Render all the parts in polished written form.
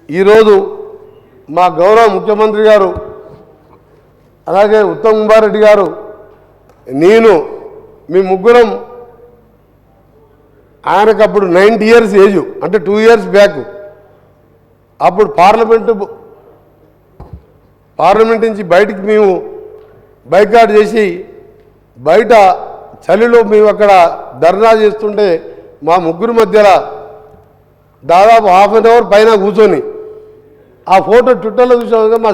ఈరోజు మా గౌరవ ముఖ్యమంత్రి గారు అలాగే ఉత్తమ్ కుమార్ రెడ్డి గారు నేను మీ ముగ్గురం ఆయనకు అప్పుడు 90 ఇయర్స్ ఏజ్ అంటే 2 ఇయర్స్ బ్యాక్ అప్పుడు పార్లమెంట్ నుంచి బయటికి మేము బైకాట్ చేసి బయట చలిలో మేము అక్కడ ధర్నా చేస్తుంటే మా ముగ్గురు మధ్యలో దాదాపు ½ అన్ అవర్ పైన కూర్చొని ఆ ఫోటో ట్విట్టర్లో చూసాం. మా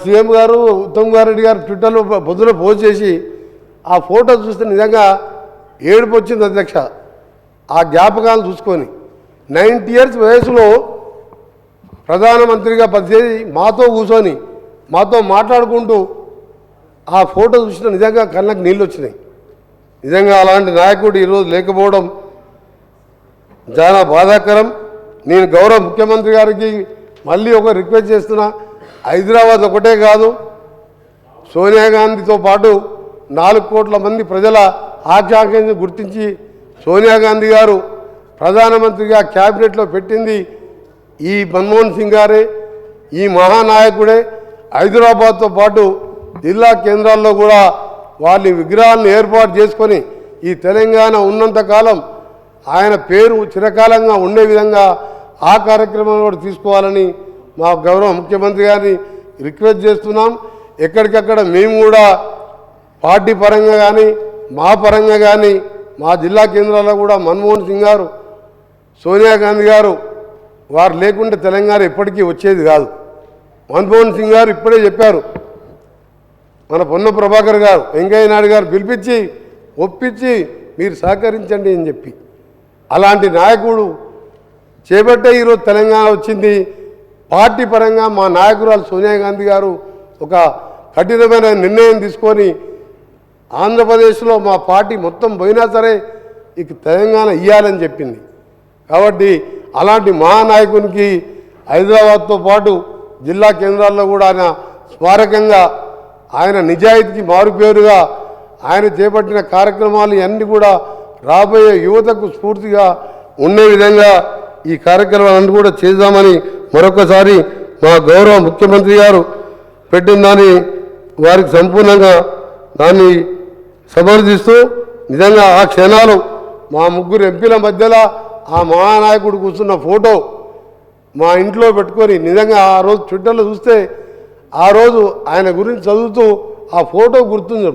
సీఎం గారు ఉత్తమ్ కుమార్ రెడ్డి గారు ట్విట్టర్లో పొద్దున పోస్ట్ చేసి ఆ ఫోటో చూస్తే నిజంగా ఏడుపు వచ్చింది అధ్యక్ష. ఆ జ్ఞాపకాలు చూసుకొని 90 ఇయర్స్ వయసులో ప్రధానమంత్రిగా పనిచేసి మాతో కూర్చొని మాతో మాట్లాడుకుంటూ ఆ ఫోటో చూసిన నిజంగా కళ్ళకు నీళ్ళు వచ్చినాయి. నిజంగా అలాంటి నాయకుడు ఈరోజు లేకపోవడం చాలా బాధాకరం. నేను గౌరవ ముఖ్యమంత్రి గారికి మళ్ళీ ఒక రిక్వెస్ట్ చేస్తున్నా. హైదరాబాద్ ఒకటే కాదు, సోనియా గాంధీతో పాటు 4 కోట్ల మంది ప్రజల ఆకాంక్షను గుర్తించి సోనియా గాంధీ గారు ప్రధానమంత్రిగా క్యాబినెట్లో పెట్టింది ఈ మన్మోహన్ సింగ్ గారే, ఈ మహానాయకుడే. హైదరాబాద్తో పాటు జిల్లా కేంద్రాల్లో కూడా వాళ్ళ విగ్రహాలను ఏర్పాటు చేసుకొని ఈ తెలంగాణ ఉన్నంతకాలం ఆయన పేరు చిరకాలంగా ఉండే విధంగా ఆ కార్యక్రమాన్ని కూడా తీసుకోవాలని మా గౌరవ ముఖ్యమంత్రి గారిని రిక్వెస్ట్ చేస్తున్నాం. ఎక్కడికక్కడ మేము కూడా పార్టీ పరంగా కానీ మా పరంగా కానీ మా జిల్లా కేంద్రాల్లో కూడా మన్మోహన్ సింగ్ గారు, సోనియా గాంధీ గారు వారు లేకుంటే తెలంగాణ ఎప్పటికీ వచ్చేది కాదు. మన్మోహన్ సింగ్ గారు ఇప్పుడే చెప్పారు, మన పొన్నం ప్రభాకర్ గారు, వెంకయ్య నాయుడు గారు పిలిపించి ఒప్పించి మీరు సహకరించండి అని చెప్పి అలాంటి నాయకుడు చేపట్టే ఈరోజు తెలంగాణ వచ్చింది. పార్టీ పరంగా మా నాయకురాలు సోనియా గాంధీ గారు ఒక కఠినమైన నిర్ణయం తీసుకొని ఆంధ్రప్రదేశ్లో మా పార్టీ మొత్తం పోయినా సరే ఇక తెలంగాణ ఇవ్వాలని చెప్పింది. కాబట్టి అలాంటి మహానాయకునికి హైదరాబాద్తో పాటు జిల్లా కేంద్రాల్లో కూడా ఆయన స్మారకంగా ఆయన నిజాయితీకి మారుపేరుగా ఆయన చేపట్టిన కార్యక్రమాలు అన్నీ కూడా రాబోయే యువతకు స్ఫూర్తిగా ఉండే విధంగా ఈ కార్యక్రమాలన్నీ కూడా చేద్దామని మరొకసారి మా గౌరవ ముఖ్యమంత్రి గారు పెట్టిన దాన్ని వారికి సంపూర్ణంగా దాన్ని సమర్థిస్తూ నిజంగా ఆ క్షణాలు మా ముగ్గురు ఎంపీల మధ్యలో ఆ మహానాయకుడు కూర్చున్న ఫోటో మా ఇంట్లో పెట్టుకొని నిజంగా ఆ రోజు ట్విట్టర్లో చూస్తే ఆ రోజు ఆయన గురించి చదువుతూ ఆ ఫోటో గుర్తుంది.